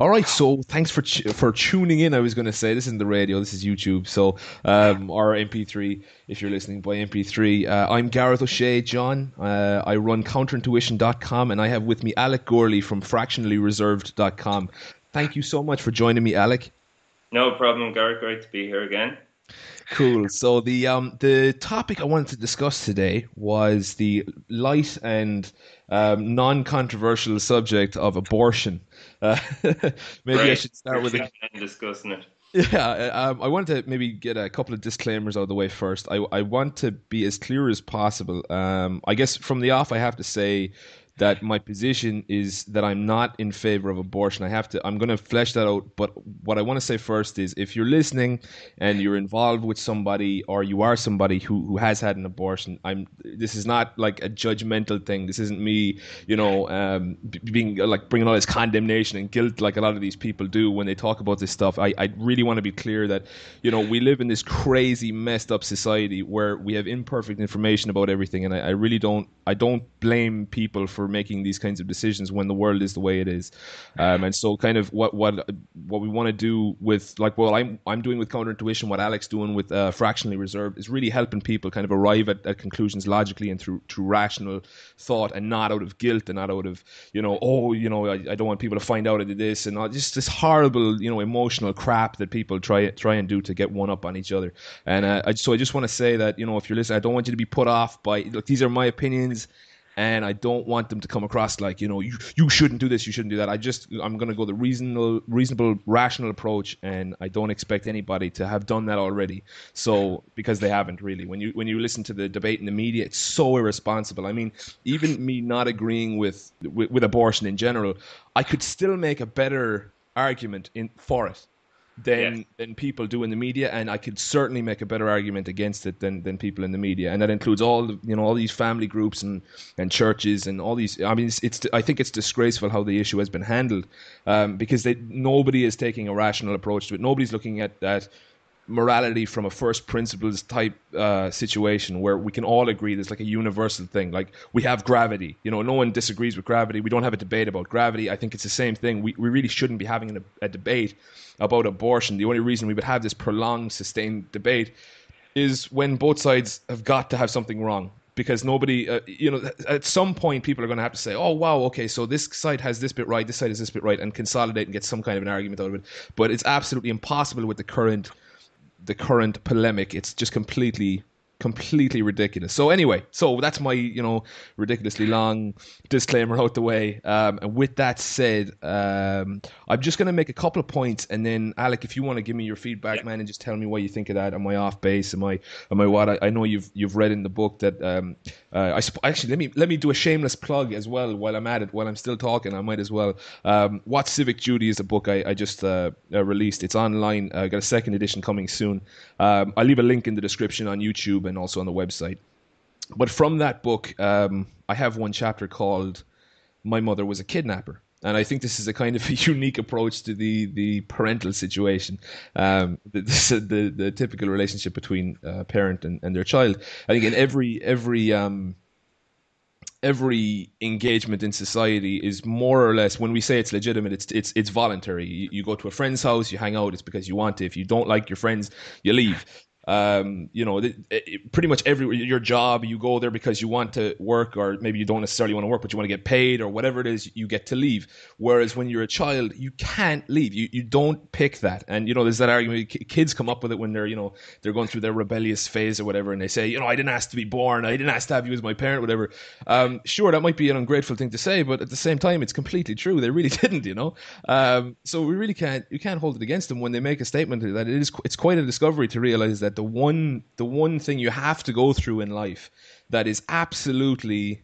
All right, so thanks for tuning in. I was going to say this isn't the radio, this is YouTube. So, or MP3 if you're listening by MP3. I'm Gareth O'Shea, John. I run counterintuition.com, and I have with me Alec Gourley from fractionallyreserved.com. Thank you so much for joining me, Alec. No problem, Gareth. Great to be here again. Cool. So the topic I wanted to discuss today was the light and non-controversial subject of abortion. Uh, maybe I Great. should start We're with tuning a in and discussing it. yeah. I wanted to maybe get a couple of disclaimers out of the way first. I want to be as clear as possible. I guess from the off, I have to say that my position is that I'm not in favor of abortion. I'm going to flesh that out. But what I want to say first is if you're listening and you're involved with somebody or you are somebody who has had an abortion, this is not like a judgmental thing. This isn't me, being like bringing all this condemnation and guilt like a lot of these people do when they talk about this stuff. I really want to be clear that, we live in this crazy messed up society where we have imperfect information about everything. And I really don't blame people for making these kinds of decisions when the world is the way it is. And so kind of what we want to do with I'm doing with counterintuition, what Alec's doing with fractionally reserved is really helping people kind of arrive at conclusions logically and through rational thought, and not out of guilt and not out of I don't want people to find out I did this and all, just this horrible emotional crap that people try and do to get one up on each other. And so I just want to say that if you're listening, I don't want you to be put off by, look, these are my opinions. And I don't want them to come across like, you shouldn't do this, you shouldn't do that. I'm going to go the reasonable, rational approach, and I don't expect anybody to have done that already. So, because they haven't really. When you listen to the debate in the media, it's so irresponsible. I mean, even me not agreeing with abortion in general, I could still make a better argument for it Yes. than people do in the media, and I could certainly make a better argument against it than people in the media, and that includes all these family groups and churches and all these. I mean, I think it's disgraceful how the issue has been handled, because nobody is taking a rational approach to it. Nobody's looking at that morality from a first principles type situation where we can all agree there's like a universal thing. Like, we have gravity, no one disagrees with gravity. We don't have a debate about gravity. I think it's the same thing. We really shouldn't be having a debate about abortion. The only reason we would have this prolonged, sustained debate is when both sides have got to have something wrong. Because nobody, at some point, people are going to have to say, "Oh, wow, okay, so this side has this bit right, this side has this bit right," and consolidate and get some kind of an argument out of it. But it's absolutely impossible with the current polemic. It's just completely ridiculous. So anyway, so that's my ridiculously long disclaimer out the way. And with that said, I'm just going to make a couple of points, and then Alec, if you want to give me your Yeah. feedback, man, and just tell me what you think of that. Am I off base? Am I what? I know you've read in the book that actually let me do a shameless plug as well while I'm at it. While I'm still talking, I might as well. What Civic Duty is a book I just released. It's online. I got a second edition coming soon. I'll leave a link in the description on YouTube and also on the website. But from that book, I have one chapter called "My Mother Was a Kidnapper." And I think this is a kind of a unique approach to the parental situation, the typical relationship between a parent and their child. I think in every engagement in society is more or less, when we say it's legitimate, it's voluntary. You go to a friend's house, you hang out, it's because you want to. If you don't like your friends, you leave. Pretty much your job, you go there because you want to work, or maybe you don't necessarily want to work, but you want to get paid or whatever it is, you get to leave. Whereas when you're a child, you can't leave. You don't pick that. And there's that argument. Kids come up with it when they're going through their rebellious phase or whatever, and they say, I didn't ask to be born, I didn't ask to have you as my parent, whatever. Sure, that might be an ungrateful thing to say, but at the same time, it's completely true. They really didn't. So we really can't hold it against them when they make a statement that it's quite a discovery to realize that the one thing you have to go through in life that is absolutely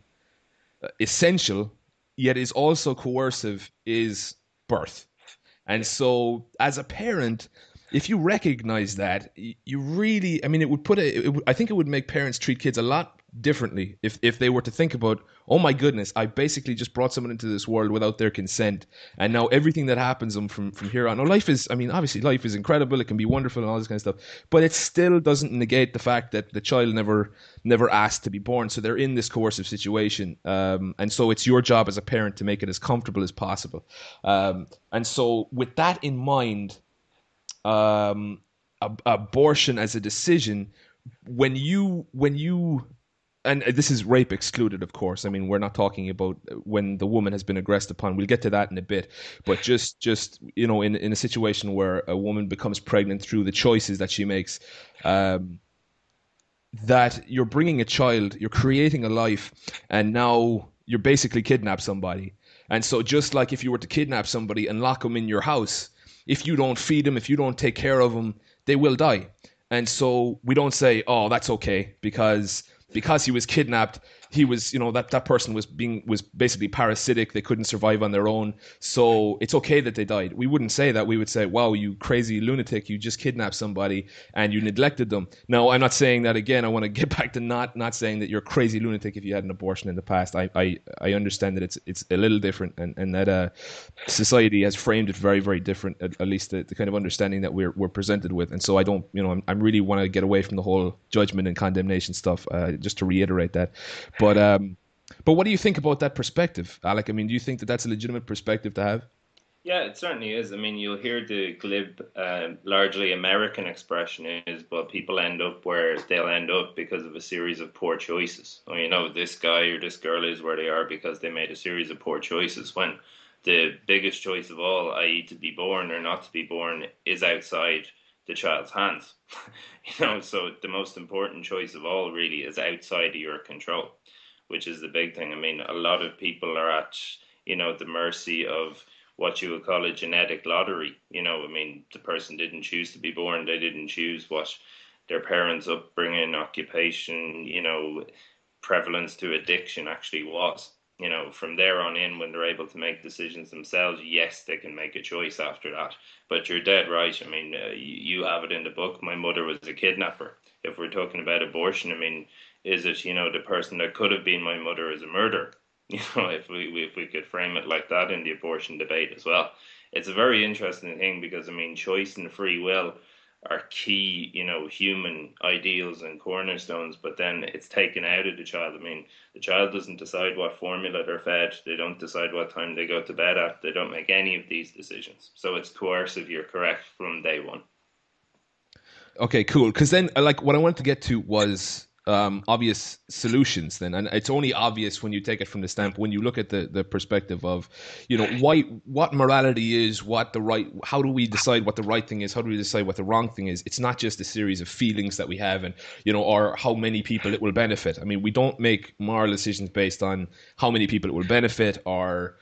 essential yet is also coercive is birth. And Yeah. so as a parent, if you recognize that, you really, I mean, it would I think it would make parents treat kids a lot differently if they were to think about, oh my goodness, I basically just brought someone into this world without their consent, and now everything that happens to them from here on. Now, life is, I mean, obviously life is incredible, it can be wonderful and all this kind of stuff, but it still doesn't negate the fact that the child never asked to be born, so they're in this coercive situation, and so it's your job as a parent to make it as comfortable as possible. And so with that in mind, abortion as a decision, when you and this is rape excluded, of course. I mean, we're not talking about when the woman has been aggressed upon. We'll get to that in a bit. But just in a situation where a woman becomes pregnant through the choices that she makes, that you're bringing a child, you're creating a life, and now you're basically kidnapped somebody. And so just like if you were to kidnap somebody and lock them in your house, if you don't feed them, if you don't take care of them, they will die. And so we don't say, oh, that's okay, because he was kidnapped, he was, that person was basically parasitic, they couldn't survive on their own, so it's okay that they died. We wouldn't say that. We would say, wow, you crazy lunatic, you just kidnapped somebody and you neglected them. Now, I'm not saying that again. I want to get back to not saying that you're a crazy lunatic if you had an abortion in the past. I understand that it's a little different, and that society has framed it very, very different, at least the kind of understanding that we're presented with. And so I don't, I really want to get away from the whole judgment and condemnation stuff, just to reiterate that. But what do you think about that perspective, Alec? I mean, do you think that that's a legitimate perspective to have? Yeah, it certainly is. I mean, you'll hear the glib, largely American expression is, but people end up where they'll end up because of a series of poor choices. Or, this guy or this girl is where they are because they made a series of poor choices, when the biggest choice of all, i.e. to be born or not to be born, is outside the child's hands. So the most important choice of all really is outside of your control, which is the big thing. I mean, a lot of people are at, the mercy of what you would call a genetic lottery. I mean, the person didn't choose to be born. They didn't choose what their parents' upbringing, occupation, prevalence to addiction actually was. From there on in, when they're able to make decisions themselves, yes, they can make a choice after that. But you're dead right. I mean, you have it in the book. My mother was a kidnapper. If we're talking about abortion, I mean, is it, the person that could have been my mother is a murderer? If we could frame it like that in the abortion debate as well. It's a very interesting thing because, I mean, choice and free will are key, human ideals and cornerstones, but then it's taken out of the child. I mean, the child doesn't decide what formula they're fed. They don't decide what time they go to bed at. They don't make any of these decisions. So it's coercive, you're correct, from day one. Okay, cool. Because then, like, what I wanted to get to was obvious solutions then, and it's only obvious when you take it from the standpoint, when you look at the perspective of what morality is, how do we decide what the right thing is, how do we decide what the wrong thing is. It's not just a series of feelings that we have, and or how many people it will benefit. I mean, we don't make moral decisions based on how many people it will benefit, or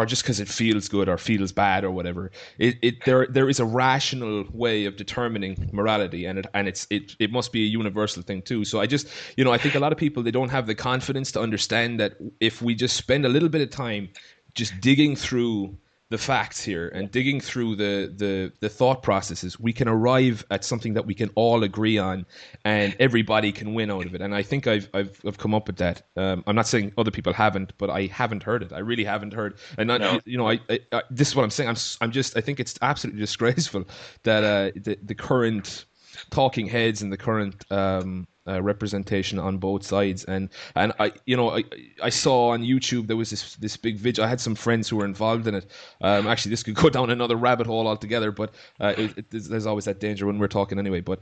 just because it feels good or feels bad or whatever. There is a rational way of determining morality, and it must be a universal thing too. So I just, I think a lot of people, they don't have the confidence to understand that if we just spend a little bit of time just digging through the facts here and digging through the thought processes, we can arrive at something that we can all agree on, and everybody can win out of it. And I think I've come up with that. I'm not saying other people haven't, but I haven't heard it. I really haven't heard. And not, No. I this is what I'm saying. I think it's absolutely disgraceful that the current talking heads and the current representation on both sides, and I saw on YouTube there was this big video. I had some friends who were involved in it. Actually, this could go down another rabbit hole altogether, but there's always that danger when we're talking anyway. But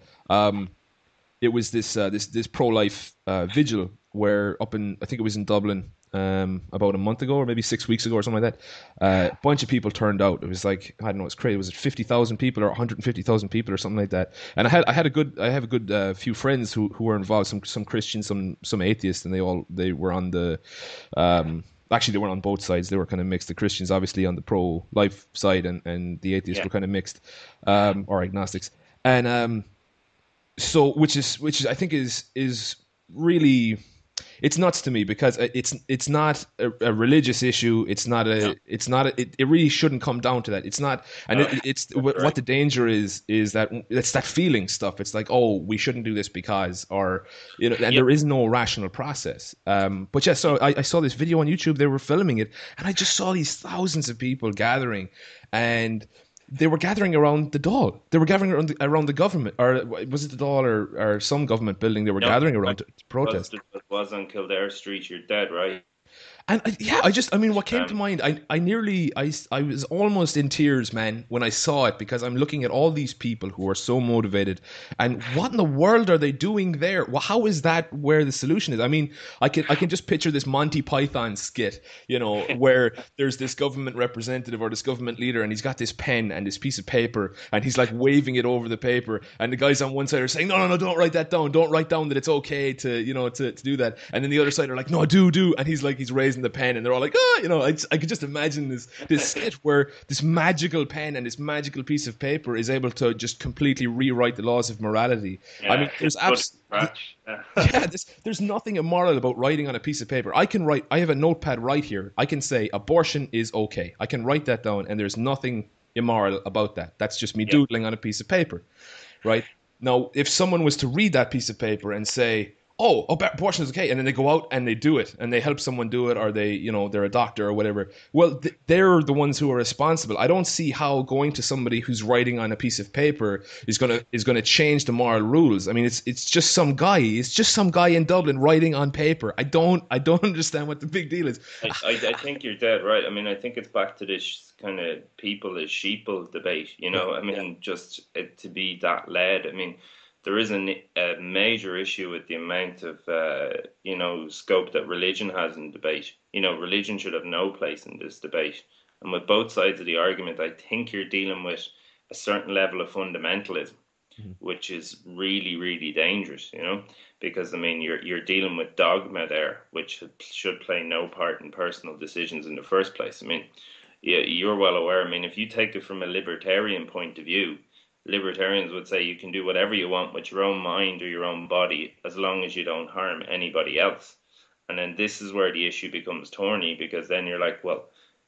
it was this pro-life vigil where I think it was in Dublin, about a month ago or maybe 6 weeks ago or something like that. A bunch of people turned out. It was like, I don't know, it's crazy. Was it 50,000 people or 150,000 people or something like that? And I have a good few friends who were involved. Some Christians, some atheists, and they were on the. Actually, they weren't on both sides. They were kind of mixed. The Christians, obviously, on the pro-life side, and the atheists were kind of mixed, or agnostics. And so, which is I think is really. It's nuts to me because it's not a religious issue. It's not No, it really shouldn't come down to that. It's not, and no, it's that's what right. the danger is that it's that feeling stuff. It's like, oh, we shouldn't do this because, or and Yeah, there is no rational process. But yeah, so I saw this video on YouTube. They were filming it, and I just saw these thousands of people gathering, and they were gathering around the Dáil. They were gathering around the government, or was it the Dáil or some government building? They were no, gathering right. around to protest. It was on Kildare Street. You're dead, right? And yeah, I mean, what came to Um, mind, I was almost in tears, man, when I saw it because I'm looking at all these people who are so motivated, and what in the world are they doing there? Well, how is that where the solution is? I mean, I can just picture this Monty Python skit, where there's this government representative or this government leader, and he's got this pen and this piece of paper, and he's like waving it over the paper, and the guys on one side are saying, no, no, no, don't write that down, don't write down that it's okay to, to do that, and then the other side are like, no, do, and he's raising the pen, and they're all like, I could just imagine this skit where this magical pen and this magical piece of paper is able to just completely rewrite the laws of morality. I yeah, mean, it's good scratch. Yeah. yeah, there's nothing immoral about writing on a piece of paper. I have a notepad right here. I can say abortion is okay. I can write that down, and there's nothing immoral about that. That's just me Yeah. doodling on a piece of paper, right? Now, if someone was to read that piece of paper and say, "Oh, abortion is okay," and then they go out and they do it, and they help someone do it, or they're a doctor or whatever. Well, they're the ones who are responsible. I don't see how going to somebody who's writing on a piece of paper is gonna change the moral rules. I mean, it's just some guy. It's just some guy in Dublin writing on paper. I don't understand what the big deal is. I think you're dead right. I mean, I think it's back to this kind of people is sheeple debate. Yeah, I yeah. mean, just to be that led. I mean, there is a major issue with the amount of scope that religion has in debate. Religion should have no place in this debate. And with both sides of the argument, I think you're dealing with a certain level of fundamentalism, Mhm. which is really, really dangerous, because I mean you're dealing with dogma there, which should play no part in personal decisions in the first place. I mean, yeah, you're well aware. I mean, if you take it from a libertarian point of view, libertarians would say you can do whatever you want with your own mind or your own body as long as you don't harm anybody else. And then this is where the issue becomes thorny because then you're like, well,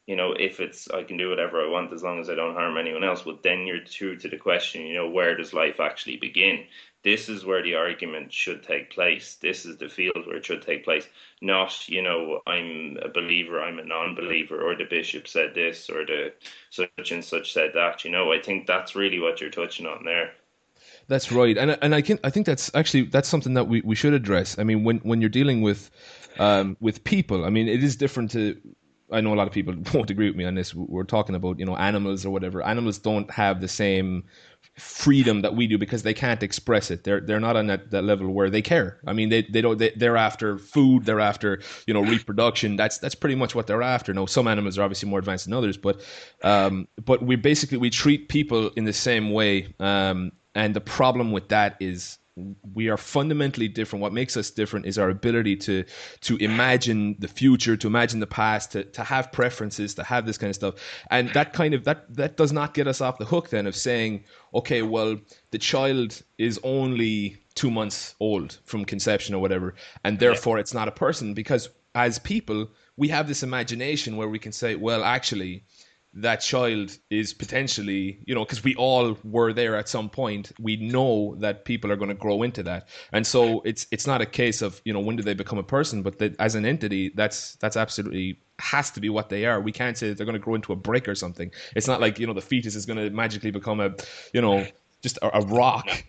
if it's I can do whatever I want as long as I don't harm anyone else, well, then you're through to the question, where does life actually begin? This is where the argument should take place. This is the field where it should take place. Not, I'm a believer, I'm a non-believer, or the bishop said this, or the such and such said that. I think that's really what you're touching on there. That's right, and I think that's something that we should address. I mean, when you're dealing with people, I mean, it is different to. I know a lot of people won't agree with me on this. We're talking about animals or whatever. Animals don't have the same freedom that we do because they can't express it. They're not on that level where they care. I mean, they don't. They're after food. They're after reproduction. That's pretty much what they're after. Now, some animals are obviously more advanced than others, but we treat people in the same way. And the problem with that is we are fundamentally different. What makes us different is our ability to imagine the future, to imagine the past, to have preferences, to have this kind of stuff. And that does not get us off the hook then of saying, okay, well, the child is only 2 months old from conception or whatever, and Yeah, therefore it's not a person, because as people, we have this imagination where we can say, well, actually, that child is potentially, because we all were there at some point. We know that people are going to grow into that, and so it's not a case of when do they become a person, but that as an entity, that's absolutely has to be what they are. We can't say that they're going to grow into a brick or something. It's not like the fetus is going to magically become just a rock.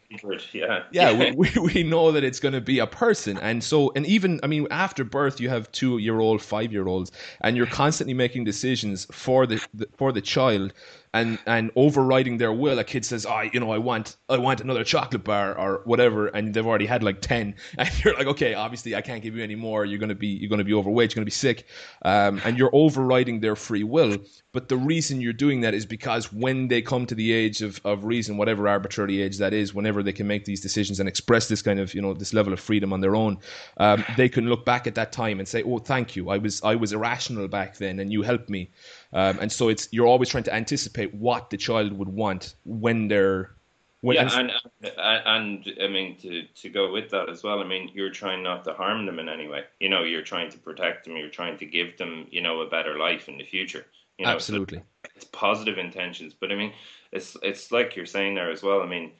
yeah, Yeah, we know that it's going to be a person. And even, I mean, after birth, you have 2-year-old, 5-year-olds, and you're constantly making decisions for the child, and overriding their will. A kid says, I want another chocolate bar or whatever, and they've already had like 10, and you're like, okay, obviously I can't give you any more. You're going to be overweight, you're going to be sick, and you're overriding their free will. But the reason you're doing that is because when they come to the age of reason, whatever arbitrary age that is, whenever they can make these decisions and express this kind of, this level of freedom on their own, they can look back at that time and say, oh, thank you. I was irrational back then, and you helped me. And so you're always trying to anticipate what the child would want when when Yeah, and and I mean to go with that as well. I mean, you're trying not to harm them in any way. You know, you're trying to protect them. You're trying to give them, a better life in the future. So absolutely. it's positive intentions. But I mean, it's like you're saying there as well. I mean,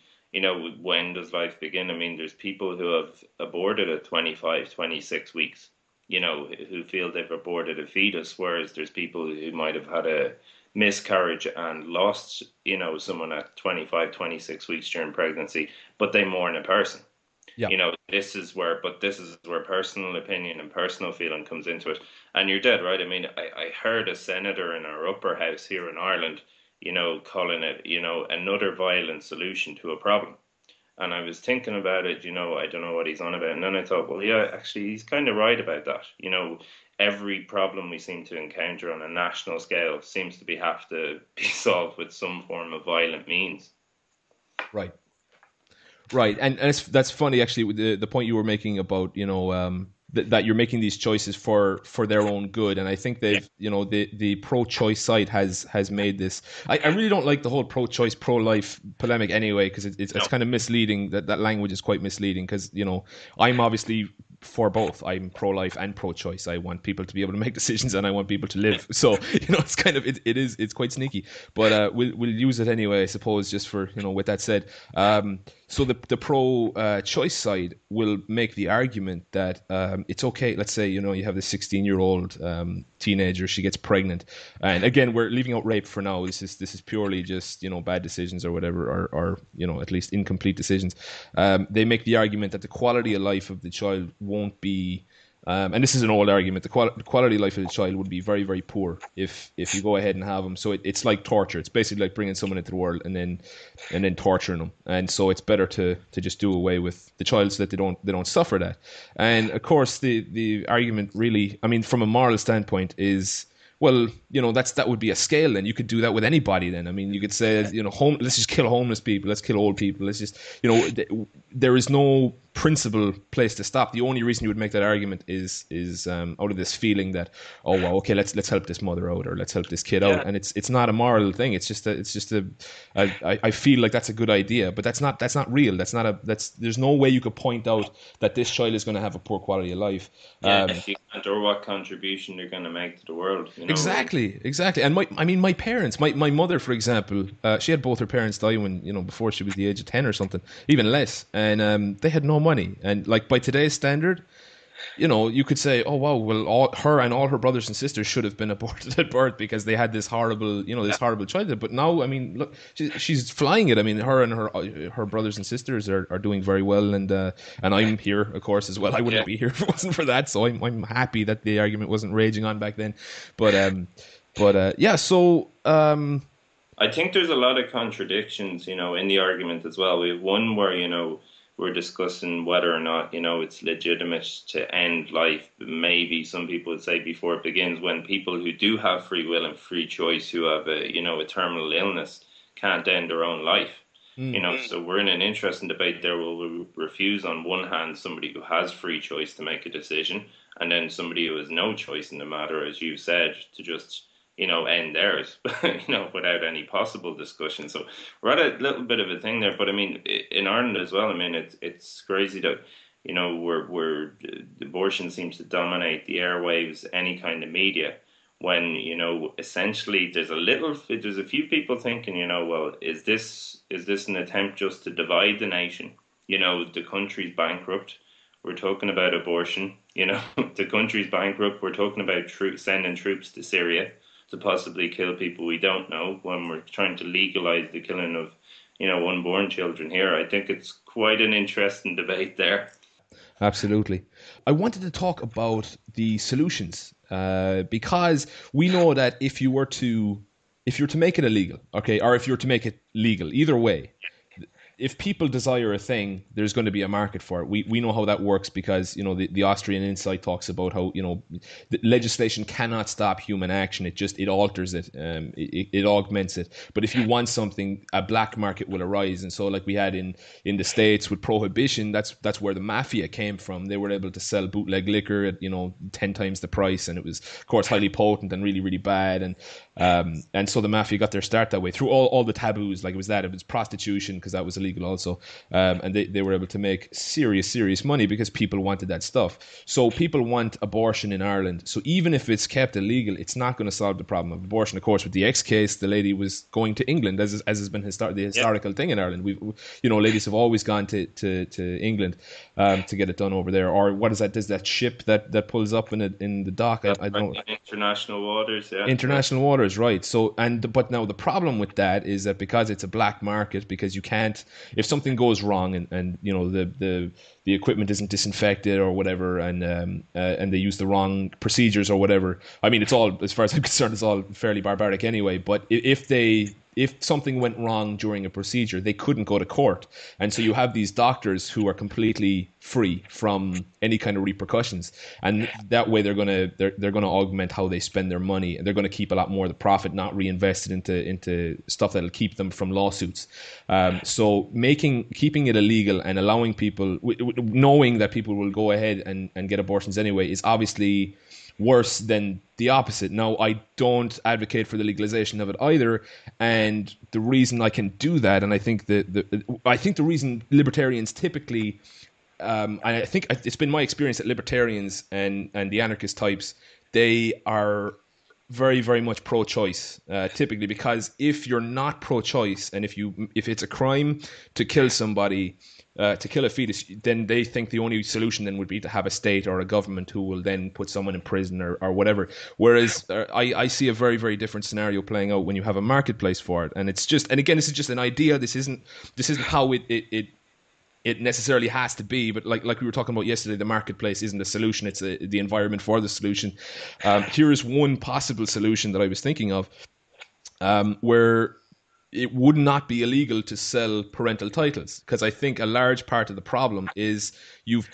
when does life begin? I mean, there's people who have aborted at 25, 26 weeks. Who feel they've aborted a fetus, whereas there's people who might have had a miscarriage and lost, someone at 25, 26 weeks during pregnancy, but they mourn a person. Yeah. This is where personal opinion and personal feeling comes into it. And you're dead right. I mean, I heard a senator in our upper house here in Ireland, calling it, another violent solution to a problem. And I was thinking about it, I don't know what he's on about. And then I thought, well, yeah, actually, he's kind of right about that. Every problem we seem to encounter on a national scale seems to have to be solved with some form of violent means. Right. Right, and that's funny actually. With the point you were making about that you're making these choices for their own good, and I think Yeah. they've the pro-choice side has made this. I really don't like the whole pro-choice pro-life polemic anyway, because it's No. kind of misleading. That language is quite misleading, because I'm obviously for both. I'm pro-life and pro-choice. I want people to be able to make decisions, and I want people to live. So it's kind of it's quite sneaky, but we'll use it anyway, I suppose, just for with that said. So the pro-choice side will make the argument that it's okay. Let's say you have this 16-year-old teenager. She gets pregnant, and again, we're leaving out rape for now. This is purely just bad decisions or whatever, or at least incomplete decisions. They make the argument that the quality of life of the child won't be. And this is an old argument. The quality of life of the child would be very, very poor if you go ahead and have them. So it's like torture. It's basically like bringing someone into the world and then torturing them. And so it's better to just do away with the child so that they don't suffer that. And of course, the argument really, I mean, from a moral standpoint, is, well, that would be a scale. Then you could do that with anybody. Then I mean, you could say, let's just kill homeless people, let's kill old people, let's just, there is no principle place to stop. The only reason you would make that argument is out of this feeling that, oh well, okay, let's help this mother out, or let's help this kid out, and it's not a moral thing. I feel like that's a good idea, but that's not real. There's no way you could point out that this child is going to have a poor quality of life. If you can't, or what contribution they're going to make to the world. Exactly. And my parents, my mother, for example, she had both her parents die when before she was the age of 10 or something, even less, and they had no money. And like by today's standard, you could say, oh wow, well, all her brothers and sisters should have been aborted at birth because they had this horrible, this horrible childhood. But now, I mean, look, she's flying it. I mean, her and her brothers and sisters are doing very well, and I'm here, of course, as well. I wouldn't be here if it wasn't for that. So I'm happy that the argument wasn't raging on back then. But yeah, so. I think there's a lot of contradictions, in the argument as well. We have one where, we're discussing whether or not, it's legitimate to end life. Maybe some people would say before it begins, when people who do have free will and free choice, who have a terminal illness, can't end their own life. So we're in an interesting debate there. Will refuse on one hand somebody who has free choice to make a decision, and then somebody who has no choice in the matter, as you said, to just end theirs, without any possible discussion. So we're at a little bit of a thing there. But I mean, in Ireland as well, I mean, it's crazy that, where abortion seems to dominate the airwaves, any kind of media, when, essentially there's a few people thinking, well, is this an attempt just to divide the nation? The country's bankrupt. We're talking about abortion. The country's bankrupt. We're talking about sending troops to Syria to possibly kill people we don't know, when we're trying to legalize the killing of, unborn children here. I think it's quite an interesting debate there. Absolutely. I wanted to talk about the solutions, because we know that if you were to make it illegal, okay, or if you were to make it legal, either way, if people desire a thing, there's going to be a market for it. We know how that works, because the Austrian Insight talks about how the legislation cannot stop human action. It alters it, it augments it. But if you want something, a black market will arise. And so, like we had in the States with Prohibition, that's where the mafia came from. They were able to sell bootleg liquor at 10 times the price, and it was, of course, highly potent and really, really bad. And so the mafia got their start that way through all the taboos. Like it was prostitution, because that was illegal illegal also, and they were able to make serious money because people wanted that stuff. So people want abortion in Ireland. So even if it's kept illegal, it's not going to solve the problem of abortion. Of course, with the X case, the lady was going to England, as has been the Yeah, historical thing in Ireland. Ladies have always gone to England to get it done over there. Or what is that? There's that ship that pulls up in the dock. that's I right. don't know. In international waters. Yeah, yeah. International waters, right? So, but now the problem with that is that because it's a black market, because you can't, if something goes wrong and the equipment isn't disinfected or whatever, and they use the wrong procedures or whatever. I mean, it's all, as far as I'm concerned, it's all fairly barbaric anyway. But if something went wrong during a procedure, they couldn't go to court, and so you have these doctors who are completely free from any kind of repercussions, and that way they're gonna augment how they spend their money, and they're gonna keep a lot more of the profit, not reinvested into stuff that'll keep them from lawsuits. So keeping it illegal and allowing people, knowing that people will go ahead and get abortions anyway, is obviously worse than the opposite. Now, I don't advocate for the legalization of it either, and the reason I can do that, and I think the reason libertarians typically, I think it's been my experience that libertarians and the anarchist types, they are very, very much pro-choice, typically, because if you're not pro-choice, and if it's a crime to kill somebody, to kill a fetus, then they think the only solution then would be to have a state or a government who will then put someone in prison or whatever. Whereas I see a very, very different scenario playing out when you have a marketplace for it, and again, this is just an idea. This isn't how it necessarily has to be, but like we were talking about yesterday, the marketplace isn't the solution; it's the environment for the solution. Here is one possible solution that I was thinking of, where it would not be illegal to sell parental titles, because I think a large part of the problem is you've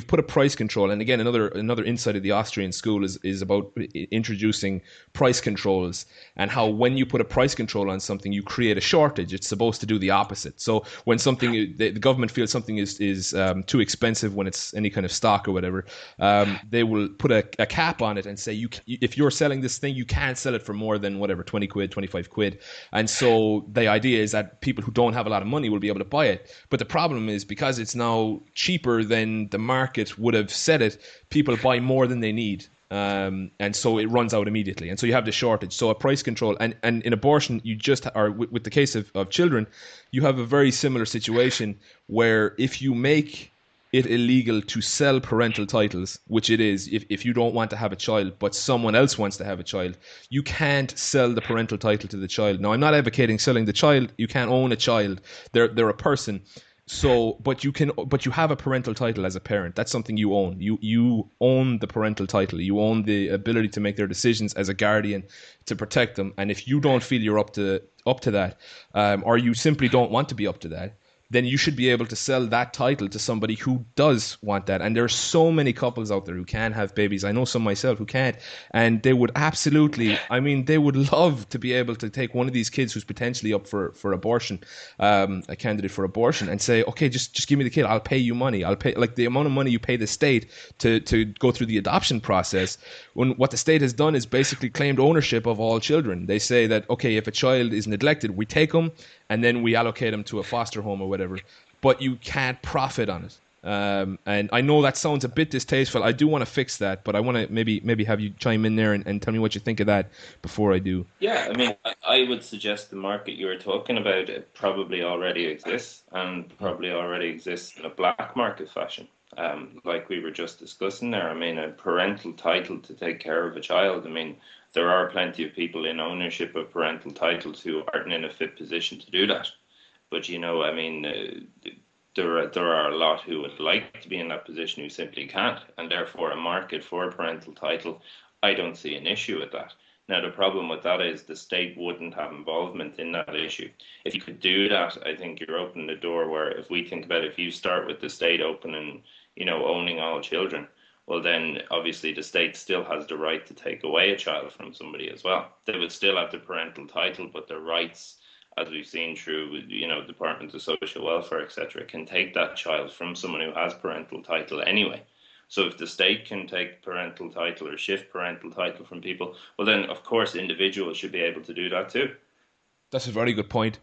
put a price control. And again, another insight of the Austrian school is about introducing price controls, and how when you put a price control on something, you create a shortage. It's supposed to do the opposite. So when the government feels something is too expensive, when it's any kind of stock or whatever, they will put a cap on it and say, if you're selling this thing, you can't sell it for more than whatever, 20 quid, 25 quid. And so the idea is that people who don't have a lot of money will be able to buy it. But the problem is, because it's now cheaper than the market would have set it, people buy more than they need. And so it runs out immediately. And so you have the shortage. So a price control, and in abortion, with the case of children, you have a very similar situation, where if you make it illegal to sell parental titles, which it is, if you don't want to have a child but someone else wants to have a child, you can't sell the parental title to the child. Now, I'm not advocating selling the child. You can't own a child. They're a person. So, but you have a parental title as a parent. That's something you own. You own the parental title. You own the ability to make their decisions as a guardian, to protect them. And if you don't feel you're up to that, or you simply don't want to be up to that, then you should be able to sell that title to somebody who does want that. And there are so many couples out there who can have babies. I know some myself who can't, and they would absolutely, they would love to be able to take one of these kids who's potentially up for abortion, a candidate for abortion, and say, okay, just give me the kid. I'll pay you money. I'll pay, like, the amount of money you pay the state to go through the adoption process. When what the state has done is basically claimed ownership of all children. They say that, okay, if a child is neglected, we take them and then we allocate them to a foster home or whatever, but you can't profit on it. And I know that sounds a bit distasteful. I do want to fix that, but I want to maybe have you chime in there and tell me what you think of that before I do. Yeah, I mean, I would suggest the market you were talking about, it probably already exists, and probably already exists in a black market fashion. Like we were just discussing there. I mean, a parental title to take care of a child. I mean, there are plenty of people in ownership of parental titles who aren't in a fit position to do that. But I mean, there are a lot who would like to be in that position who simply can't, and therefore a market for a parental title, I don't see an issue with that. Now, the problem with that is the state wouldn't have involvement in that issue. If you could do that, I think you're opening the door where, if we think about it, if you start with the state opening, owning all children, well, then obviously the state still has the right to take away a child from somebody as well. They would still have the parental title, but their rights, as we've seen through, Department of Social Welfare, etc., can take that child from someone who has parental title anyway. So if the state can take parental title or shift parental title from people, well, then of course individuals should be able to do that too. That's a very good point.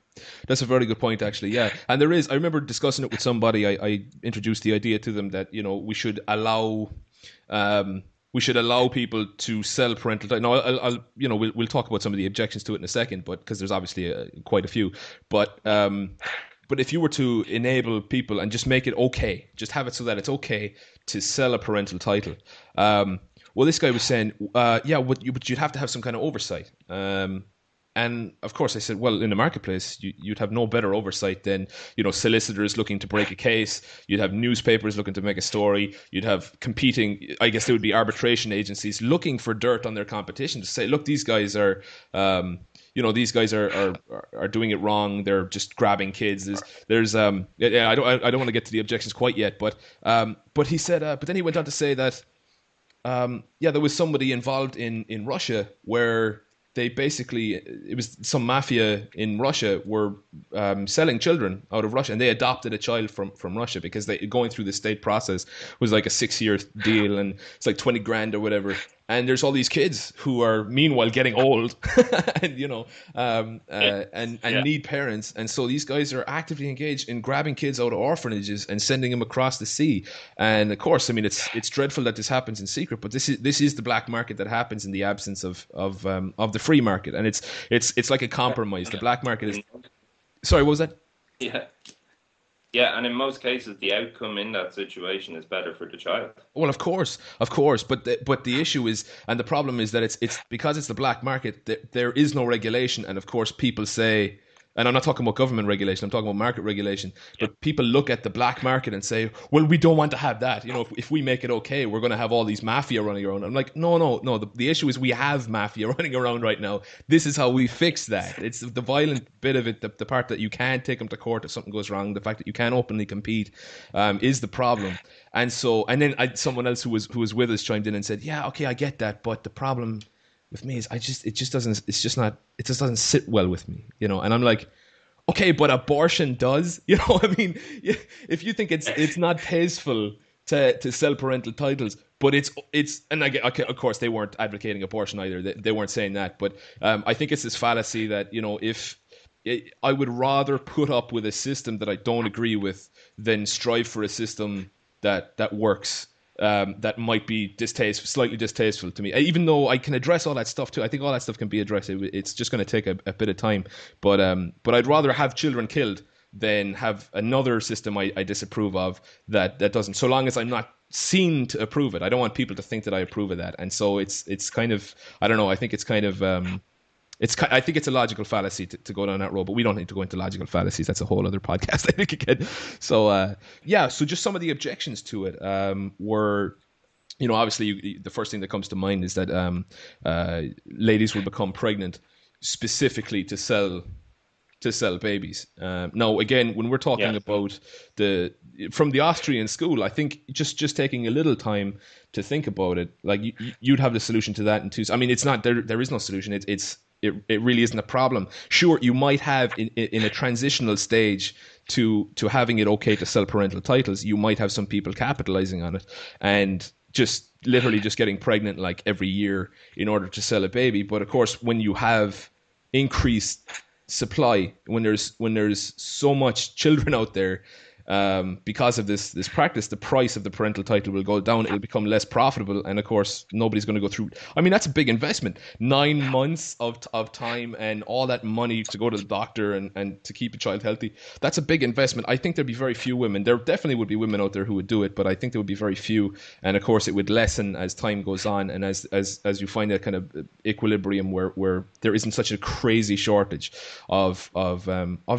That's a very good point, actually. Yeah, and there is. I remember discussing it with somebody. I introduced the idea to them that um, we should allow people to sell parental. No, we'll talk about some of the objections to it in a second, but because there's obviously quite a few. But if you were to enable people and just make it okay, just have it so that it's okay to sell a parental title. Well, this guy was saying, but you'd have to have some kind of oversight. And of course, I said, well, in the marketplace, you'd have no better oversight than, solicitors looking to break a case. You'd have newspapers looking to make a story. You'd have competing, I guess there would be arbitration agencies looking for dirt on their competition to say, look, these guys are, are doing it wrong. They're just grabbing kids. I don't want to get to the objections quite yet, but he said, but then he went on to say that, there was somebody involved in Russia where it was some mafia in Russia were selling children out of Russia, and they adopted a child from Russia because going through the state process was like a 6-year deal, and it's like 20 grand or whatever. And there's all these kids who are meanwhile getting old, and and need parents, and so these guys are actively engaged in grabbing kids out of orphanages and sending them across the sea. And of course, I mean, it's dreadful that this happens in secret, but this is the black market that happens in the absence of the free market, and it's like a compromise. The black market is. Sorry, what was that? Yeah. Yeah, and in most cases, the outcome in that situation is better for the child. Well, of course, but the issue is, and the problem is that it's because it's the black market. There is no regulation, and of course, people say, and I'm not talking about government regulation, I'm talking about market regulation. But people look at the black market and say, well, we don't want to have that. If we make it okay, we're going to have all these mafia running around. I'm like, no. The issue is we have mafia running around right now. This is how we fix that. It's the violent bit of it, the part that you can't take them to court if something goes wrong. The fact that you can't openly compete is the problem. And then someone else who was with us chimed in and said, yeah, okay, I get that, but the problem with me is it just doesn't sit well with me, and I'm like, okay, but abortion does, I mean, if you think it's not tasteful to sell parental titles, but it's and I get, okay, of course they weren't advocating abortion either, they weren't saying that, but I think it's this fallacy that if I would rather put up with a system that I don't agree with than strive for a system that works. That might be slightly distasteful to me. Even though I can address all that stuff too, I think all that stuff can be addressed. It's just going to take a bit of time. But I'd rather have children killed than have another system I disapprove of that doesn't. So long as I'm not seen to approve it, I don't want people to think that I approve of that. And so it's kind of, I don't know. I think it's kind of. I think it's a logical fallacy to go down that road, but we don't need to go into logical fallacies. That's a whole other podcast, I think, again. So, so just some of the objections to it were, obviously the first thing that comes to mind is that ladies will become pregnant specifically to sell babies. Now, again, when we're talking about from the Austrian school, I think just taking a little time to think about it, like you'd have the solution to that in two. I mean, it's not there is no solution. It really isn't a problem. Sure, you might have in a transitional stage to having it okay to sell parental titles, you might have some people capitalizing on it and just literally just getting pregnant like every year in order to sell a baby. But of course, when you have increased supply, when there's so much children out there, because of this practice, the price of the parental title will go down. It'll become less profitable, and of course, nobody's going to go through. I mean, that's a big investment. 9 months of time and all that money to go to the doctor and to keep a child healthy. That's a big investment. I think there'd be very few women. There definitely would be women out there who would do it, but I think there would be very few. And of course, it would lessen as time goes on, and as you find that kind of equilibrium where there isn't such a crazy shortage of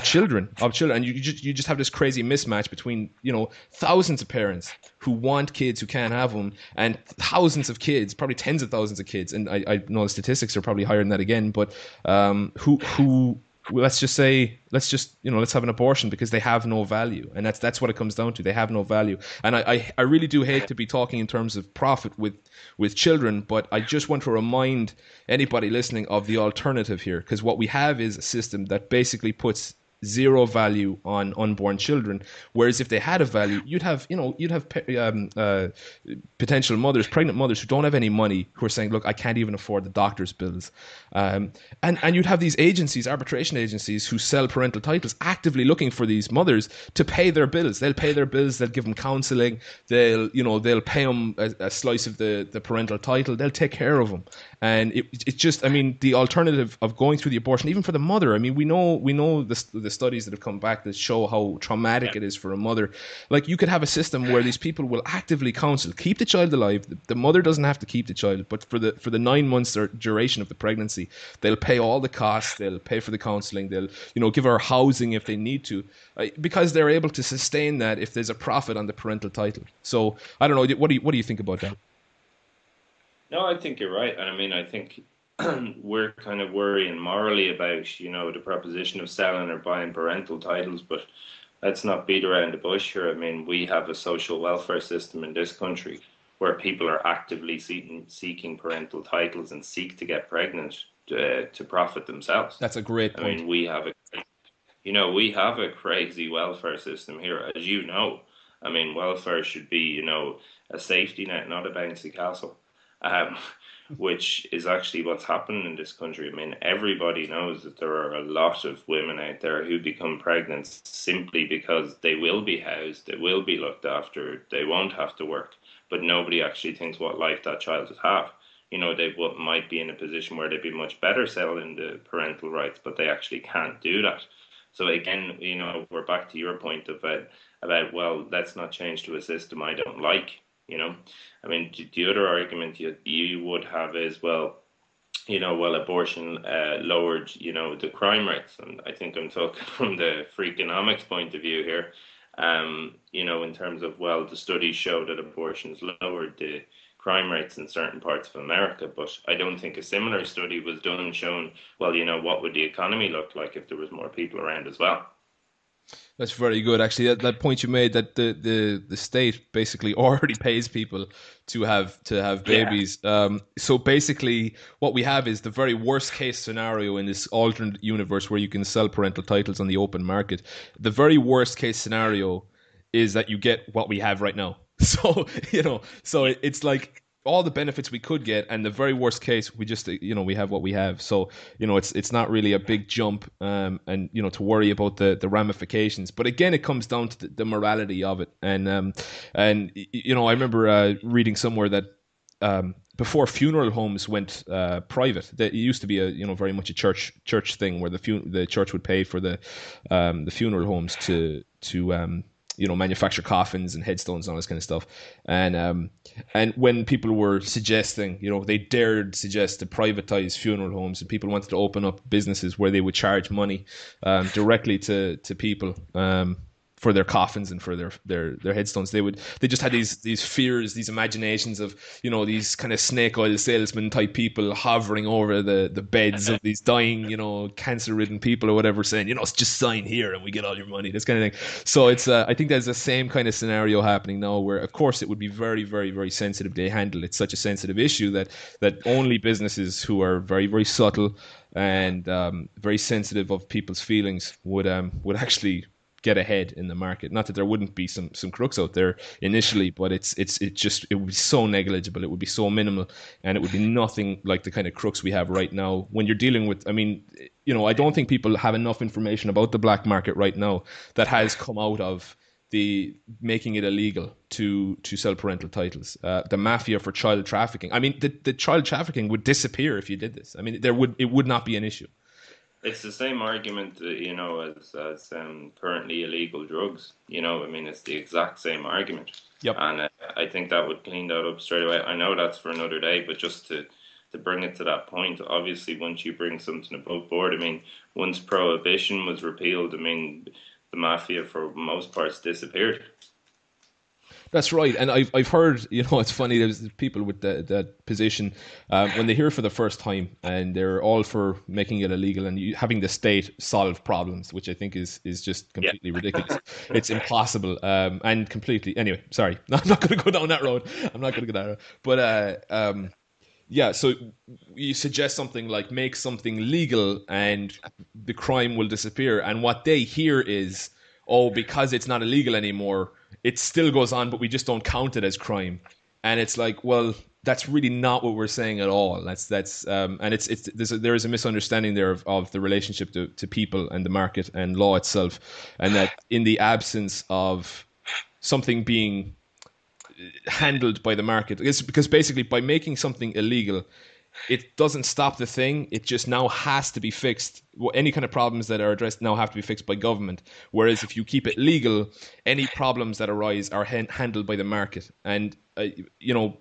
children, and you just have this crazy mismatch between thousands of parents who want kids who can't have them, and thousands of kids, probably tens of thousands of kids, and I know the statistics are probably higher than that again, but who let's have an abortion because they have no value, and that's what it comes down to. They have no value, and I really do hate to be talking in terms of profit with children, but I just want to remind anybody listening of the alternative here, because what we have is a system that basically puts zero value on unborn children. Whereas if they had a value, you'd have potential mothers, pregnant mothers who don't have any money, who are saying, look, I can't even afford the doctor's bills. And you'd have these agencies, arbitration agencies, who sell parental titles, actively looking for these mothers to pay their bills. They'll pay their bills. They'll give them counselling. They'll pay them a slice of the parental title. They'll take care of them. And it's just, I mean, the alternative of going through the abortion, even for the mother. I mean, we know the studies that have come back that show how traumatic it is for a mother. Like, you could have a system where these people will actively counsel, keep the child alive. The mother doesn't have to keep the child, but for the 9 months or duration of the pregnancy, they'll pay all the costs. They'll pay for the counselling. They'll give her housing if they need to, because they're able to sustain that if there's a profit on the parental title. So I don't know. What do you think about that? No, I think you're right. And I mean, I think we're kind of worrying morally about, the proposition of selling or buying parental titles, but let's not beat around the bush here. I mean, we have a social welfare system in this country where people are actively seeking parental titles and seek to get pregnant to profit themselves. That's a great point. I mean, we have a crazy welfare system here, as you know. I mean, welfare should be, a safety net, not a bouncy castle. Which is actually what's happening in this country. I mean, everybody knows that there are a lot of women out there who become pregnant simply because they will be housed, they will be looked after, they won't have to work, but nobody actually thinks what life that child would have. They might be in a position where they'd be much better selling the parental rights, but they actually can't do that. So again, we're back to your point about well, let's not change to a system I don't like. I mean, the other argument you would have is, well, abortion lowered, the crime rates. And I think I'm talking from the Freakonomics point of view here, in terms of, well, the studies show that abortions lowered the crime rates in certain parts of America. But I don't think a similar study was done showing, well, what would the economy look like if there was more people around as well. That's very good, actually. That point you made, that the state basically already pays people to have babies. Yeah. So basically, what we have is the very worst case scenario in this alternate universe where you can sell parental titles on the open market. The very worst case scenario is that you get what we have right now. So it's like all the benefits we could get, and the very worst case, we just we have what we have. So it's not really a big jump, and to worry about the ramifications. But again, it comes down to the morality of it, and I remember reading somewhere that before funeral homes went private, that it used to be a very much a church thing where the church would pay for the funeral homes to manufacture coffins and headstones and all this kind of stuff. And when people were suggesting, they dared suggest to privatize funeral homes, and people wanted to open up businesses where they would charge money directly to people for their coffins and for their headstones. They just had these fears, these imaginations of these kind of snake oil salesman type people hovering over the beds of these dying cancer-ridden people or whatever, saying just sign here and we get all your money, this kind of thing. So it's I think there's the same kind of scenario happening now, where of course it would be very, very, very sensitive to handle. It's such a sensitive issue that only businesses who are very, very subtle and very sensitive of people's feelings would actually get ahead in the market. Not that there wouldn't be some crooks out there initially, but it would be so negligible, it would be so minimal, and it would be nothing like the kind of crooks we have right now. When you're dealing with, I mean, I don't think people have enough information about the black market right now that has come out of the making it illegal to sell parental titles. The mafia for child trafficking. I mean, the child trafficking would disappear if you did this. I mean, it would not be an issue. It's the same argument, as currently illegal drugs. I mean, it's the exact same argument. Yep. And I think that would clean that up straight away. I know that's for another day, but just to bring it to that point, obviously, once you bring something above board, I mean, once Prohibition was repealed, I mean, the mafia for most parts disappeared. That's right, and I've heard, it's funny, there's people with that position, when they hear it for the first time, and they're all for making it illegal and having the state solve problems, which I think is just completely ridiculous. It's impossible, and completely, anyway, sorry, I'm not going to go down that road. But Yeah, so you suggest something like make something legal and the crime will disappear. And what they hear is, oh, because it's not illegal anymore, it still goes on, but we just don't count it as crime. And it's like, well, that's really not what we're saying at all. And there is a misunderstanding there of the relationship to people and the market and law itself, and that in the absence of something being handled by the market, it's because basically by making something illegal, it doesn't stop the thing. It just now has to be fixed. Any kind of problems that are addressed now have to be fixed by government. Whereas if you keep it legal, any problems that arise are handled by the market. And you know,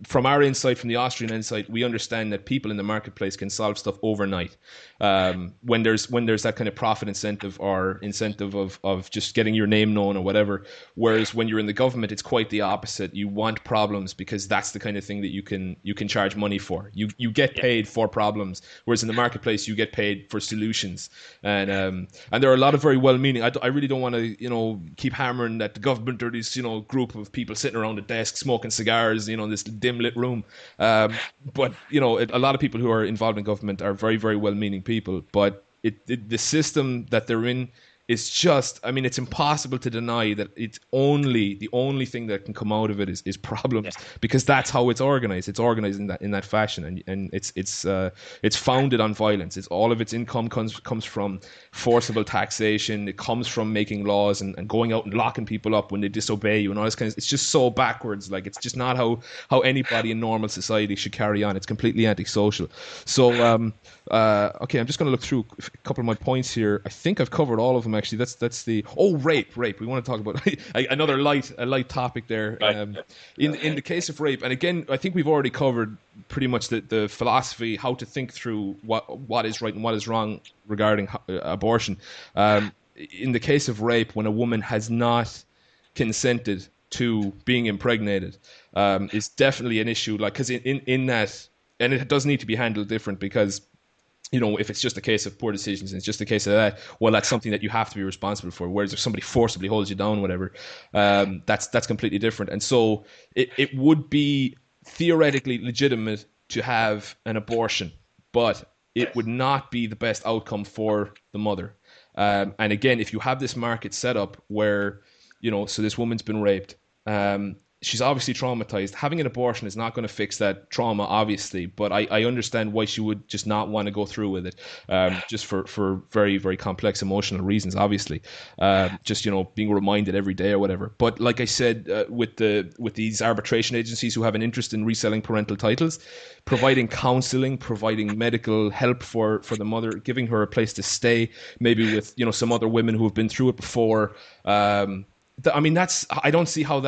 from our insight, from the Austrian insight, we understand that people in the marketplace can solve stuff overnight. When there's that kind of profit incentive or incentive of just getting your name known or whatever. Whereas when you're in the government, it's quite the opposite. You want problems because that's the kind of thing that you can charge money for. You get Yeah, paid for problems, whereas in the marketplace you get paid for solutions. And there are a lot of very well-meaning. I really don't want to keep hammering that the government are this group of people sitting around a desk smoking cigars in this dim lit room. But a lot of people who are involved in government are very, very well-meaning people. But the system that they're in is just, I mean, it's impossible to deny that the only thing that can come out of it is yeah, problems, because that's how it's organized. It's organized in that fashion, and it's founded on violence. It's all of its income comes from forcible taxation. It comes from making laws and going out and locking people up when they disobey you and all this kind of. It's just so backwards. Like, it's just not how anybody in normal society should carry on. It's completely antisocial. So okay, I'm just going to look through a couple of my points here. I think I've covered all of them actually. That's the rape. We want to talk about another light topic there. right. In the case of rape, and again, I think we've already covered pretty much the philosophy, how to think through what is right and what is wrong regarding abortion. In the case of rape, when a woman has not consented to being impregnated, is definitely an issue. Like, because in that, and it does need to be handled different, because if it's just a case of poor decisions and it's just a case of that, well, that's something that you have to be responsible for. Whereas if somebody forcibly holds you down, whatever, that's completely different. And so it would be theoretically legitimate to have an abortion, but it Yes. would not be the best outcome for the mother. And again, if you have this market set up where, so this woman's been raped, she's obviously traumatized. Having an abortion is not going to fix that trauma, obviously, but I understand why she would just not want to go through with it, just for very, very complex emotional reasons, obviously. Just, being reminded every day or whatever. But like I said, with these arbitration agencies who have an interest in reselling parental titles, providing counseling, providing medical help for the mother, giving her a place to stay, maybe with, some other women who have been through it before. I mean, I don't see how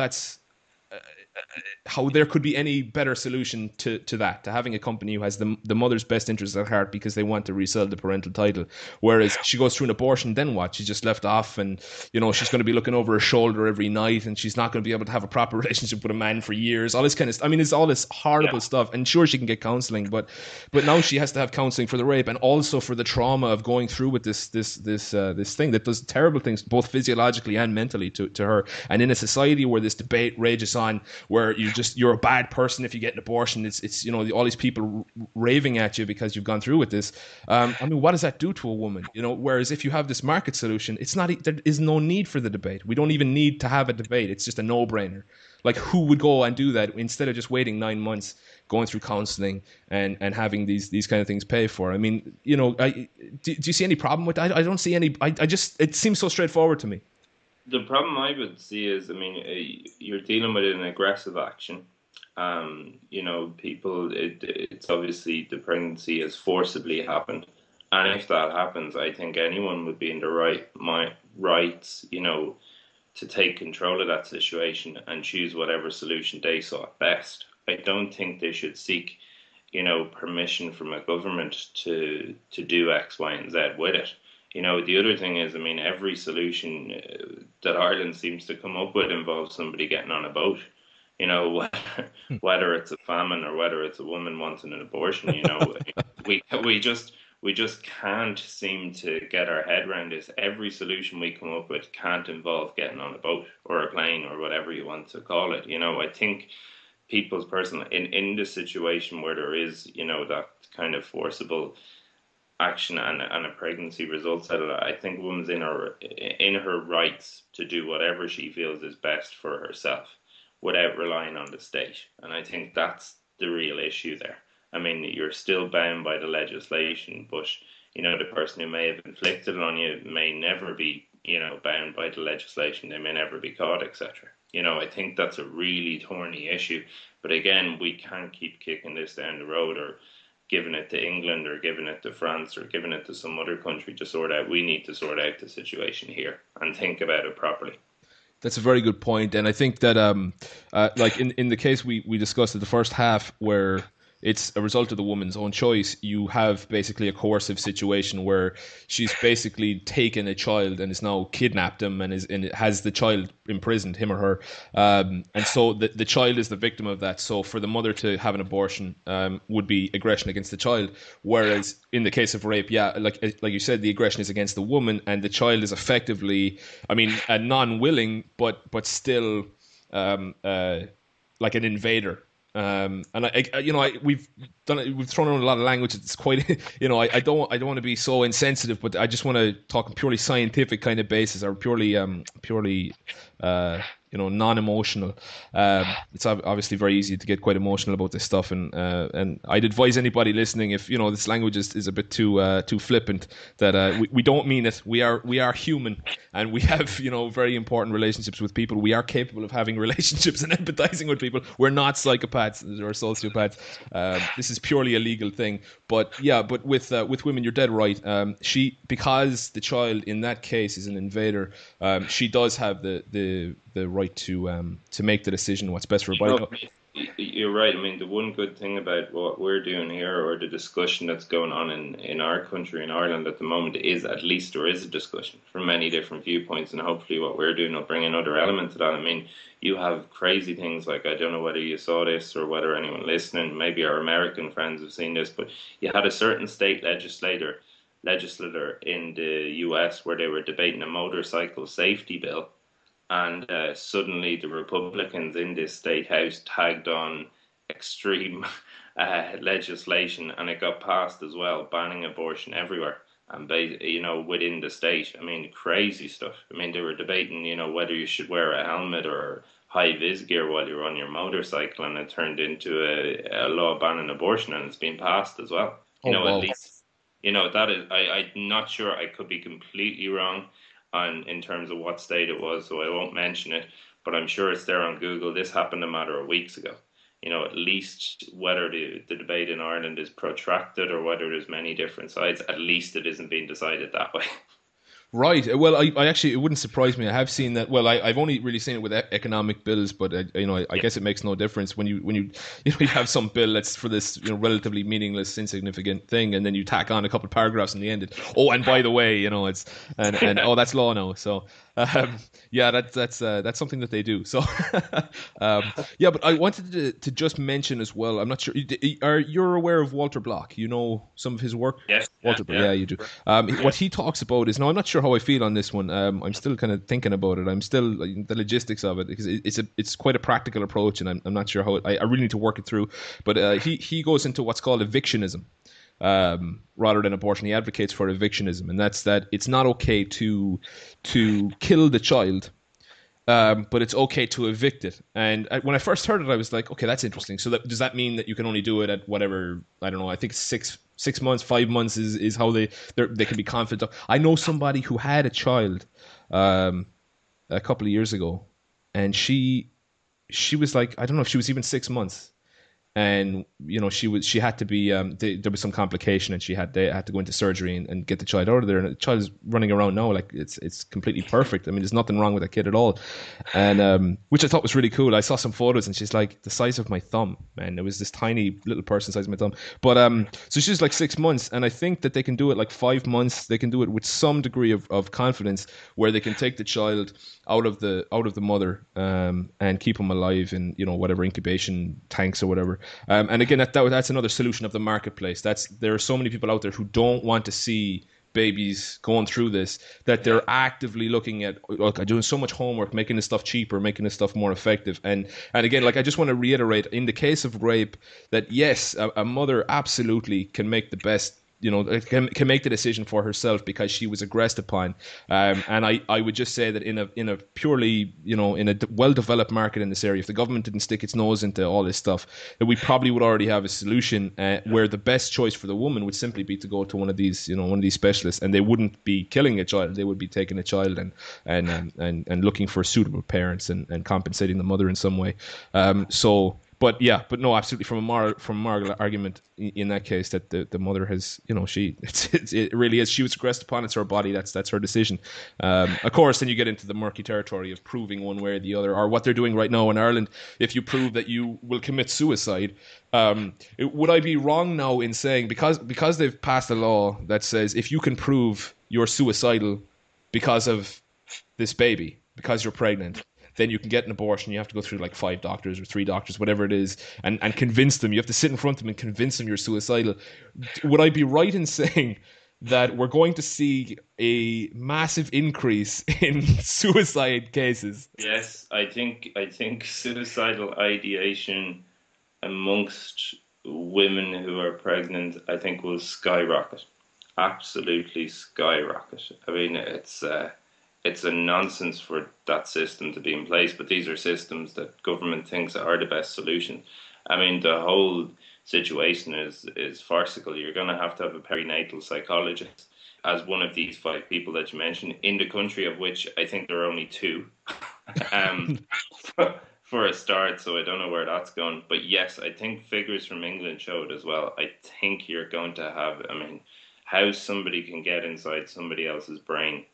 there could be any better solution to that, to having a company who has the mother's best interests at heart because they want to resell the parental title. Whereas she goes through an abortion, then what? She's just left off, and she's going to be looking over her shoulder every night, and she's not going to be able to have a proper relationship with a man for years. All this kind of, I mean, it's all this horrible Yeah. stuff. And sure, she can get counseling, but now she has to have counseling for the rape and also for the trauma of going through with this thing that does terrible things both physiologically and mentally to her. And in a society where this debate rages on, where you're a bad person if you get an abortion, it's all these people raving at you because you've gone through with this. I mean, what does that do to a woman? Whereas if you have this market solution, there is no need for the debate. We don't even need to have a debate. It's just a no-brainer. Like, who would go and do that instead of just waiting 9 months, going through counseling and having these kind of things paid for? I mean, do you see any problem with that? I don't see any. It seems so straightforward to me. The problem I would see is, I mean, you're dealing with an aggressive action. People, it's obviously the pregnancy has forcibly happened. And if that happens, I think anyone would be in the rights, to take control of that situation and choose whatever solution they saw best. I don't think they should seek, permission from a government to do X, Y, and Z with it. The other thing is, I mean, every solution that Ireland seems to come up with involves somebody getting on a boat. Whether it's a famine or whether it's a woman wanting an abortion. We we just can't seem to get our head around this. Every solution we come up with can't involve getting on a boat or a plane or whatever you want to call it. I think people's personal in the situation where there is, that kind of forcible action and a pregnancy results out of it. I think a woman's in her rights to do whatever she feels is best for herself without relying on the state. And I think that's the real issue there. I mean, you're still bound by the legislation, but the person who may have inflicted it on you may never be, bound by the legislation. They may never be caught, etc. I think that's a really thorny issue. But again, we can't keep kicking this down the road or giving it to England or giving it to France or giving it to some other country to sort out. We need to sort out the situation here and think about it properly. That's a very good point, and I think that like in the case we discussed in the first half, where it's a result of the woman's own choice, you have basically a coercive situation where she's basically taken a child and has now kidnapped him and has the child imprisoned, him or her, and so the child is the victim of that. So for the mother to have an abortion would be aggression against the child, whereas in the case of rape, yeah, like you said, the aggression is against the woman, and the child is effectively, I mean, a non-willing but still like an invader. And we've thrown around a lot of language. It's quite, I don't want to be so insensitive, but I just want to talk on purely scientific kind of basis, or purely non-emotional. It's obviously very easy to get quite emotional about this stuff, and I'd advise anybody listening, if this language is a bit too flippant, that we don't mean it. We are human, and we have very important relationships with people. We are capable of having relationships and empathizing with people. We're not psychopaths or sociopaths. This is purely a legal thing. But yeah, but with women, you're dead right. Because the child in that case is an invader, she does have the right to make the decision what's best for her body. You're right. I mean, the one good thing about what we're doing here, or the discussion that's going on in our country, in Ireland at the moment, is at least there is a discussion from many different viewpoints, and hopefully what we're doing will bring another element to that. I mean, you have crazy things like, I don't know whether you saw this or whether anyone listening, maybe our American friends have seen this, but you had a certain state legislator in the US where they were debating a motorcycle safety bill. And suddenly the Republicans in this state house tagged on extreme legislation, and it got passed as well, banning abortion everywhere and within the state. I mean, crazy stuff. I mean, they were debating, whether you should wear a helmet or high vis gear while you're on your motorcycle, and it turned into a law banning abortion, and it's been passed as well. Wow. At least that is. I'm not sure. I could be completely wrong in terms of what state it was, so I won't mention it, but I'm sure it's there on Google. This happened a matter of weeks ago. At least whether the debate in Ireland is protracted or whether there's many different sides, at least it isn't being decided that way. Right. Well, I actually, it wouldn't surprise me. I have seen that. Well, I've only really seen it with economic bills, but I guess it makes no difference when you you have some bill that's for this relatively meaningless, insignificant thing, and then you tack on a couple of paragraphs in the end. And by the way, it's and oh, that's law now. So yeah, that's something that they do. So yeah, but I wanted to just mention as well. I'm not sure. You're aware of Walter Block? You know some of his work. Yes. Walter, yeah, you do. What he talks about is, now I'm not sure how I feel on this one. I'm still kind of thinking about it. I'm still the logistics of it, because it's quite a practical approach, and I'm not sure how I really need to work it through. But he goes into what's called evictionism. Rather than abortion, he advocates for evictionism, and that's that it's not okay to kill the child, but it's okay to evict it. And when I first heard it, I was like, okay, that's interesting. So does that mean that you can only do it at whatever, I don't know, I think 6 months, 5 months is how they can be confident. I know somebody who had a child a couple of years ago, and she was like, I don't know if she was even 6 months. And she had to be there was some complication, and they had to go into surgery and get the child out of there. And the child is running around now like it's completely perfect. I mean, there's nothing wrong with that kid at all, and which I thought was really cool. I saw some photos, and she's like the size of my thumb, man. It was this tiny little person size of my thumb. But so she's like 6 months, and I think that they can do it like 5 months. They can do it with some degree of confidence, where they can take the child out of the mother and keep him alive in whatever incubation tanks or whatever. And again, that's another solution of the marketplace. There are so many people out there who don't want to see babies going through this, that they're actively looking at, look, doing so much homework, making this stuff cheaper, making this stuff more effective. And again, like, I just want to reiterate, in the case of rape, that yes, a mother absolutely can make the best, can make the decision for herself because she was aggressed upon. And I would just say that in a purely, in a well-developed market in this area, if the government didn't stick its nose into all this stuff, that we probably would already have a solution where the best choice for the woman would simply be to go to one of these specialists, and they wouldn't be killing a child. They would be taking a child and looking for suitable parents and compensating the mother in some way. But no, absolutely. From a moral argument in that case, that the mother has, it really is. She was aggressed upon. It's her body. That's her decision. Of course, then you get into the murky territory of proving one way or the other, or what they're doing right now in Ireland. If you prove that you will commit suicide, would I be wrong now in saying, because they've passed a law that says if you can prove you're suicidal because of this baby, because you're pregnant, then you can get an abortion. You have to go through like 5 doctors or 3 doctors, whatever it is, and convince them. You have to sit in front of them and convince them you're suicidal. Would I be right in saying that we're going to see a massive increase in suicide cases? Yes, I think suicidal ideation amongst women who are pregnant, I think, will skyrocket. Absolutely skyrocket. I mean, it's a nonsense for that system to be in place, but these are systems that government thinks are the best solution. I mean, the whole situation is farcical. You're going to have a perinatal psychologist as one of these 5 people that you mentioned in the country, of which I think there are only 2 for a start, so I don't know where that's going. But yes, I think figures from England show it as well. I think you're going to have, I mean, how somebody can get inside somebody else's brain,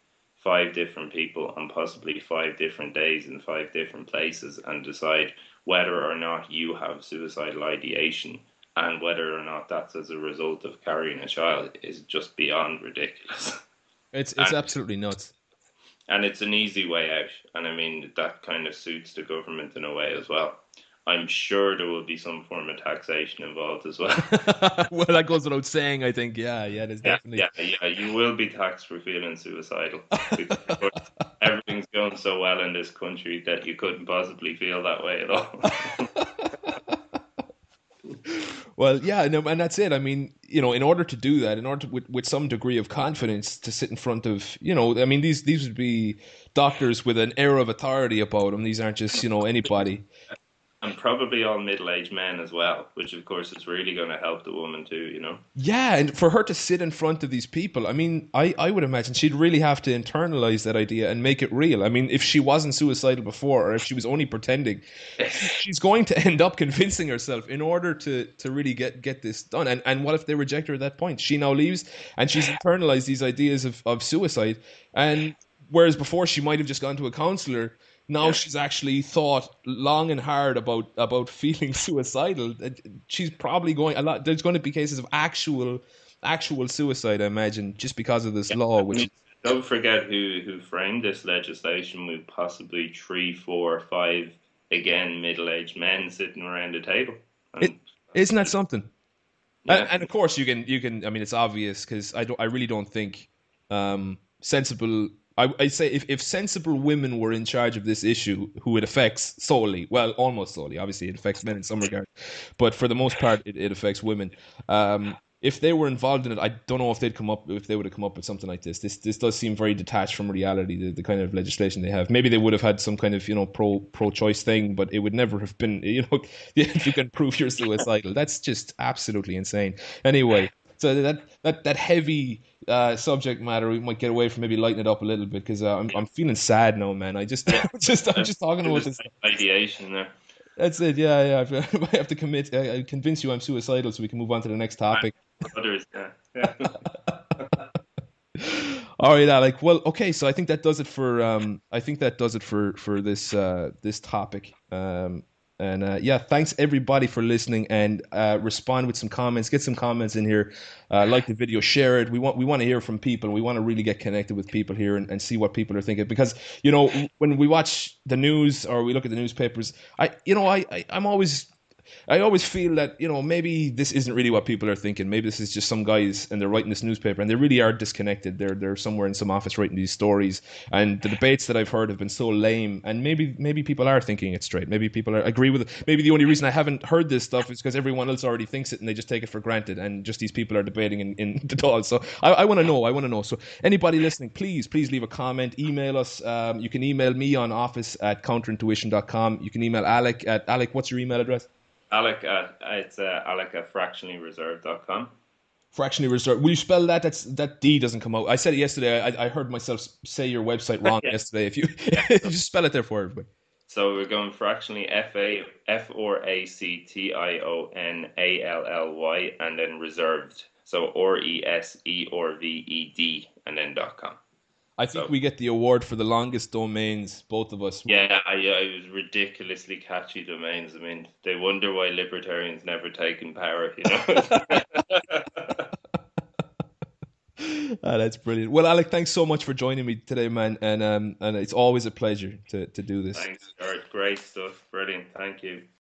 5 different people on possibly 5 different days in 5 different places, and decide whether or not you have suicidal ideation and whether or not that's as a result of carrying a child is just beyond ridiculous. It's absolutely nuts. And it's an easy way out. And I mean, that kind of suits the government in a way as well. I'm sure there will be some form of taxation involved as well. Well, that goes without saying, I think. Yeah, there's definitely. Yeah, you will be taxed for feeling suicidal. Because of course, everything's going so well in this country that you couldn't possibly feel that way at all. Well, yeah, no, and that's it. I mean, in order to do that, in order to, with some degree of confidence, to sit in front of, I mean, these would be doctors with an air of authority about them. These aren't just, anybody. And probably all middle-aged men as well, which of course is really going to help the woman too, Yeah, and for her to sit in front of these people, I mean, I would imagine she'd really have to internalize that idea and make it real. I mean, if she wasn't suicidal before, or if she was only pretending, she's going to end up convincing herself in order to really get this done. And what if they reject her at that point? She now leaves, and she's internalized these ideas of suicide. And whereas before she might have just gone to a counselor, now she's actually thought long and hard about feeling suicidal. She's probably going a lot. There's going to be cases of actual suicide, I imagine, just because of this law. Which don't forget who framed this legislation with possibly 3, 4, 5 again middle-aged men sitting around a table. Isn't that something? Yeah. And of course you can. I mean, it's obvious because I really don't think sensible. I say if sensible women were in charge of this issue, who it affects solely, well, almost solely, obviously it affects men in some regard, but for the most part it affects women. If they were involved in it, I don't know if they would have come up with something like this. This does seem very detached from reality, the kind of legislation they have. Maybe they would have had some kind of pro-choice thing, but it would never have been if you can prove you're suicidal. That's just absolutely insane. Anyway, so that heavy subject matter, we might get away from, maybe lighten it up a little bit, because I'm feeling sad now, man. I'm just talking about this ideation there. That's it. Yeah. I have to convince you I'm suicidal so we can move on to the next topic. Others, yeah. All right, Alec. Well, okay. So I think that does it for this topic. Thanks everybody for listening, and respond with some comments. Get some comments in here. Like the video, share it. We want to hear from people. We want to really get connected with people here and see what people are thinking. Because when we watch the news or we look at the newspapers, I'm always I always feel that, maybe this isn't really what people are thinking. Maybe this is just some guys and they're writing this newspaper and they really are disconnected. They're somewhere in some office writing these stories. And the debates that I've heard have been so lame. And maybe people are thinking it straight. Maybe people agree with it. Maybe the only reason I haven't heard this stuff is because everyone else already thinks it and they just take it for granted. And just these people are debating in the dolls. So I want to know. I want to know. So anybody listening, please leave a comment. Email us. You can email me on office@counterintuition.com. You can email Alec, what's your email address? Alec it's Alec at fractionallyreserved.com. Fractionally reserved. Will you spell that? That D doesn't come out. I said it yesterday. I heard myself say your website wrong Yeah. yesterday. If you just spell it there for everybody. So we're going fractionally FRACTIONALLY and then reserved. So RESERVED and then .com. I think So we get the award for the longest domains, both of us. yeah, I was ridiculously catchy domains. I mean, they wonder why libertarians never taken power, you know. That's brilliant. Well, Alec, thanks so much for joining me today, man. And it's always a pleasure to do this. Thanks, Gareth. Great stuff. Brilliant. Thank you.